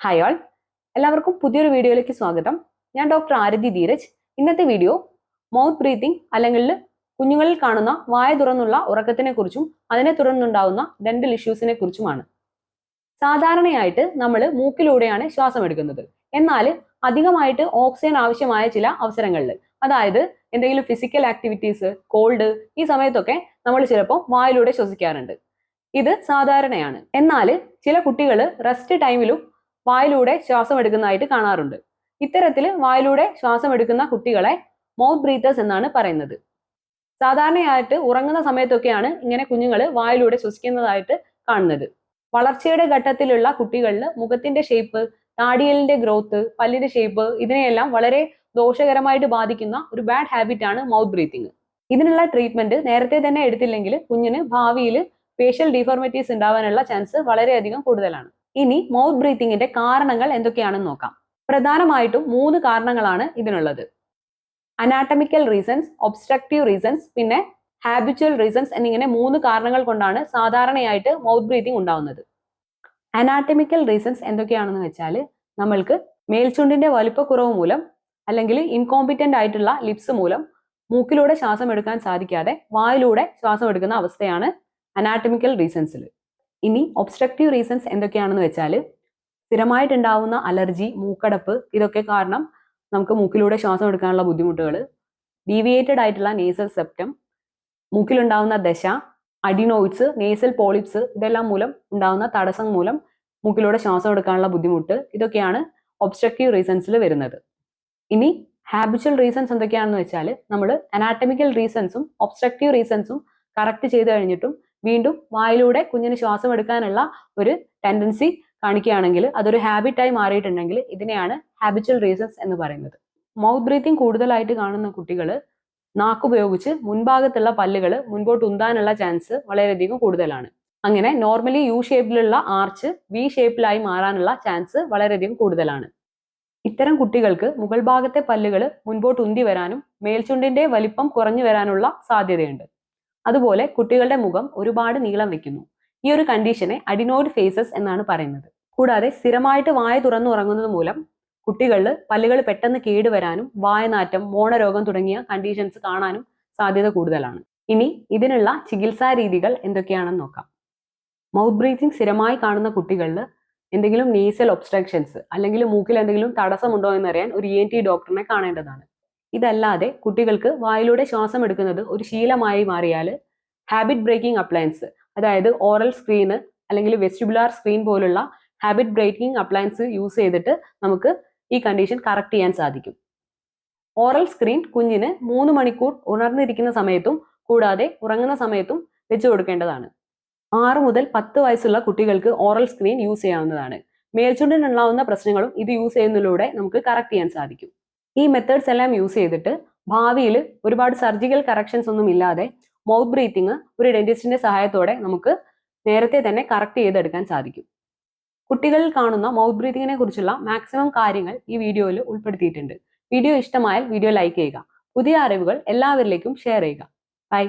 Hi all, എല്ലാവർക്കും പുതിയൊരു വീഡിയോയിലേക്ക് സ്വാഗതം. ഞാൻ ഡോക്ടർ ആരതി ധീരജ്. ഇന്നത്തെ വീഡിയോ മൗത്ത് ബ്രീത്തിങ് അല്ലെങ്കിൽ കുഞ്ഞുങ്ങളിൽ കാണുന്ന വായ തുറന്നുള്ള ഉറക്കത്തിനെ കുറിച്ചും അതിനെ തുടർന്നുണ്ടാവുന്ന ഡെന്റൽ ഇഷ്യൂസിനെ കുറിച്ചുമാണ്. സാധാരണയായിട്ട് നമ്മൾ മൂക്കിലൂടെയാണ് ശ്വാസം എടുക്കുന്നത്. എന്നാൽ അധികമായിട്ട് ഓക്സിജൻ ആവശ്യമായ ചില അവസരങ്ങളിൽ, അതായത് എന്തെങ്കിലും ഫിസിക്കൽ ആക്ടിവിറ്റീസ്, കോൾഡ്, ഈ സമയത്തൊക്കെ നമ്മൾ ചിലപ്പോൾ വായിലൂടെ ശ്വസിക്കാറുണ്ട്. ഇത് സാധാരണയാണ്. എന്നാൽ ചില കുട്ടികൾ റെസ്റ്റ് ടൈമിലും വായിലൂടെ ശ്വാസം എടുക്കുന്നതായിട്ട് കാണാറുണ്ട്. ഇത്തരത്തിൽ വായിലൂടെ ശ്വാസം എടുക്കുന്ന കുട്ടികളെ മൗത്ത് ബ്രീത്തേഴ്സ് എന്നാണ് പറയുന്നത്. സാധാരണയായിട്ട് ഉറങ്ങുന്ന സമയത്തൊക്കെയാണ് ഇങ്ങനെ കുഞ്ഞുങ്ങൾ വായിലൂടെ ശ്വസിക്കുന്നതായിട്ട് കാണുന്നത്. വളർച്ചയുടെ ഘട്ടത്തിലുള്ള കുട്ടികളിൽ മുഖത്തിന്റെ ഷേപ്പ്, താടിയലിന്റെ ഗ്രോത്ത്, പല്ലിന്റെ ഷേപ്പ്, ഇതിനെയെല്ലാം വളരെ ദോഷകരമായിട്ട് ബാധിക്കുന്ന ഒരു ബാഡ് ഹാബിറ്റ് ആണ് മൗത്ത് ബ്രീത്തിങ്. ഇതിനുള്ള ട്രീറ്റ്മെന്റ് നേരത്തെ തന്നെ എടുത്തില്ലെങ്കിൽ കുഞ്ഞിന് ഭാവിയിൽ ഫേഷ്യൽ ഡിഫോർമിറ്റീസ് ഉണ്ടാവാനുള്ള ചാൻസ് വളരെയധികം കൂടുതലാണ്. ഇനി മൗത്ത് ബ്രീത്തിങ്ങിന്റെ കാരണങ്ങൾ എന്തൊക്കെയാണെന്ന് നോക്കാം. പ്രധാനമായിട്ടും 3 കാരണങ്ങളാണ് ഇതിനുള്ളത്. അനാട്ടമിക്കൽ റീസൺസ്, ഒബ്സ്ട്രക്റ്റീവ് റീസൺസ്, പിന്നെ ഹാബിച്വൽ റീസൺസ് എന്നിങ്ങനെ 3 കാരണങ്ങൾ കൊണ്ടാണ് സാധാരണയായിട്ട് മൗത്ത് ബ്രീത്തിങ് ഉണ്ടാവുന്നത്. അനാട്ടമിക്കൽ റീസൺസ് എന്തൊക്കെയാണെന്ന് വെച്ചാൽ, നമ്മൾക്ക് മേൽചുണ്ടിന്റെ വലിപ്പക്കുറവ് മൂലം അല്ലെങ്കിൽ ഇൻകോമ്പിറ്റന്റ് ആയിട്ടുള്ള ലിപ്സ് മൂലം മൂക്കിലൂടെ ശ്വാസം എടുക്കാൻ സാധിക്കാതെ വായിലൂടെ ശ്വാസം എടുക്കുന്ന അവസ്ഥയാണ് അനാട്ടമിക്കൽ റീസൺസിൽ. ഇനി ഒബ്സ്ട്രക്റ്റീവ് റീസൺസ് എന്തൊക്കെയാണെന്ന് വെച്ചാൽ, സ്ഥിരമായിട്ടുണ്ടാവുന്ന അലർജി, മൂക്കടപ്പ്, ഇതൊക്കെ കാരണം നമുക്ക് മൂക്കിലൂടെ ശ്വാസം എടുക്കാനുള്ള ബുദ്ധിമുട്ടുകൾ, ഡീവിയേറ്റഡ് ആയിട്ടുള്ള നേസൽ സെപ്റ്റം, മൂക്കിലുണ്ടാവുന്ന ദശ, അഡിനോയിഡ്സ്, നേസൽ പോളിപ്സ്, ഇതെല്ലാം മൂലം ഉണ്ടാവുന്ന തടസ്സം മൂലം മൂക്കിലൂടെ ശ്വാസം എടുക്കാനുള്ള ബുദ്ധിമുട്ട്, ഇതൊക്കെയാണ് ഒബ്സ്ട്രക്റ്റീവ് റീസൺസിൽ വരുന്നത്. ഇനി ഹാബിച്വൽ റീസൺസ് എന്തൊക്കെയാണെന്ന് വെച്ചാൽ, നമ്മൾ അനാട്ടമിക്കൽ റീസൺസും ഒബ്സ്ട്രക്റ്റീവ് റീസൺസും കറക്റ്റ് ചെയ്ത് കഴിഞ്ഞിട്ടും വീണ്ടും വായിലൂടെ കുഞ്ഞിന് ശ്വാസം എടുക്കാനുള്ള ഒരു ടെൻഡൻസി കാണിക്കുകയാണെങ്കിൽ, അതൊരു ഹാബിറ്റായി മാറിയിട്ടുണ്ടെങ്കിൽ ഇതിനെയാണ് ഹാബിച്വൽ റീസൺസ് എന്ന് പറയുന്നത്. മൗത്ത് ബ്രീത്തിങ് കൂടുതലായിട്ട് കാണുന്ന കുട്ടികൾ നാക്കുപയോഗിച്ച് മുൻഭാഗത്തുള്ള പല്ലുകൾ മുൻപോട്ട് ഉന്താനുള്ള ചാൻസ് വളരെയധികം കൂടുതലാണ്. അങ്ങനെ നോർമലി യു ഷേപ്പിലുള്ള ആർച്ച് വി ഷേപ്പിലായി മാറാനുള്ള ചാൻസ് വളരെയധികം കൂടുതലാണ്. ഇത്തരം കുട്ടികൾക്ക് മുകൾ ഭാഗത്തെ പല്ലുകൾ മുൻപോട്ട് ഉന്തി വരാനും മേൽചുണ്ടിന്റെ വലിപ്പം കുറഞ്ഞു വരാനുള്ള സാധ്യതയുണ്ട്. അതുപോലെ കുട്ടികളുടെ മുഖം ഒരുപാട് നീളം വെക്കുന്നു. ഈ ഒരു കണ്ടീഷനെ അഡിനോയിഡ് ഫേസസ് എന്നാണ് പറയുന്നത്. കൂടാതെ സ്ഥിരമായിട്ട് വായ തുറന്നു ഉറങ്ങുന്നത് മൂലം കുട്ടികളിൽ പല്ലുകൾ പെട്ടെന്ന് കേടുവരാനും വായനാറ്റം, മോണരോഗം തുടങ്ങിയ കണ്ടീഷൻസ് കാണാനും സാധ്യത കൂടുതലാണ്. ഇനി ഇതിനുള്ള ചികിത്സാ രീതികൾ എന്തൊക്കെയാണെന്ന് നോക്കാം. മൗത്ത് ബ്രീത്തിങ് സ്ഥിരമായി കാണുന്ന കുട്ടികളിൽ എന്തെങ്കിലും നേസൽ ഒബ്സ്ട്രക്ഷൻസ് അല്ലെങ്കിൽ മൂക്കിൽ എന്തെങ്കിലും തടസ്സമുണ്ടോ എന്നറിയാൻ ഒരു ENT ഡോക്ടറിനെ കാണേണ്ടതാണ്. ഇതല്ലാതെ കുട്ടികൾക്ക് വായിലൂടെ ശ്വാസം എടുക്കുന്നത് ഒരു ശീലമായി മാറിയാൽ ഹാബിറ്റ് ബ്രേക്കിംഗ് അപ്ലയൻസ്, അതായത് ഓറൽ സ്ക്രീന് അല്ലെങ്കിൽ വെസ്റ്റിബുലാർ സ്ക്രീൻ പോലുള്ള ഹാബിറ്റ് ബ്രേക്കിംഗ് അപ്ലയൻസ് യൂസ് ചെയ്തിട്ട് നമുക്ക് ഈ കണ്ടീഷൻ കറക്റ്റ് ചെയ്യാൻ സാധിക്കും. ഓറൽ സ്ക്രീൻ കുഞ്ഞിന് 3 മണിക്കൂർ ഉണർന്നിരിക്കുന്ന സമയത്തും കൂടാതെ ഉറങ്ങുന്ന സമയത്തും വെച്ചു കൊടുക്കേണ്ടതാണ്. 6 മുതൽ 10 വയസ്സുള്ള കുട്ടികൾക്ക് ഓറൽ സ്ക്രീൻ യൂസ് ചെയ്യാവുന്നതാണ്. മേൽചുണ്ടിനുണ്ടാവുന്ന പ്രശ്നങ്ങളും ഇത് യൂസ് ചെയ്യുന്നതിലൂടെ നമുക്ക് കറക്റ്റ് ചെയ്യാൻ സാധിക്കും. ഈ മെത്തേഡ്സ് എല്ലാം യൂസ് ചെയ്തിട്ട് ഭാവിയിൽ ഒരുപാട് സർജിക്കൽ കറക്ഷൻസ് ഒന്നും ഇല്ലാതെ മൗത്ത് ബ്രീത്തിങ് ഒരു ഡെന്റിസ്റ്റിന്റെ സഹായത്തോടെ നമുക്ക് നേരത്തെ തന്നെ കറക്റ്റ് ചെയ്തെടുക്കാൻ സാധിക്കും. കുട്ടികളിൽ കാണുന്ന മൗത്ത് ബ്രീത്തിങ്ങിനെ കുറിച്ചുള്ള മാക്സിമം കാര്യങ്ങൾ ഈ വീഡിയോയിൽ ഉൾപ്പെടുത്തിയിട്ടുണ്ട്. വീഡിയോ ഇഷ്ടമായാൽ വീഡിയോ ലൈക്ക് ചെയ്യുക. പുതിയ അറിവുകൾ എല്ലാവരിലേക്കും ഷെയർ ചെയ്യുക. ബൈ.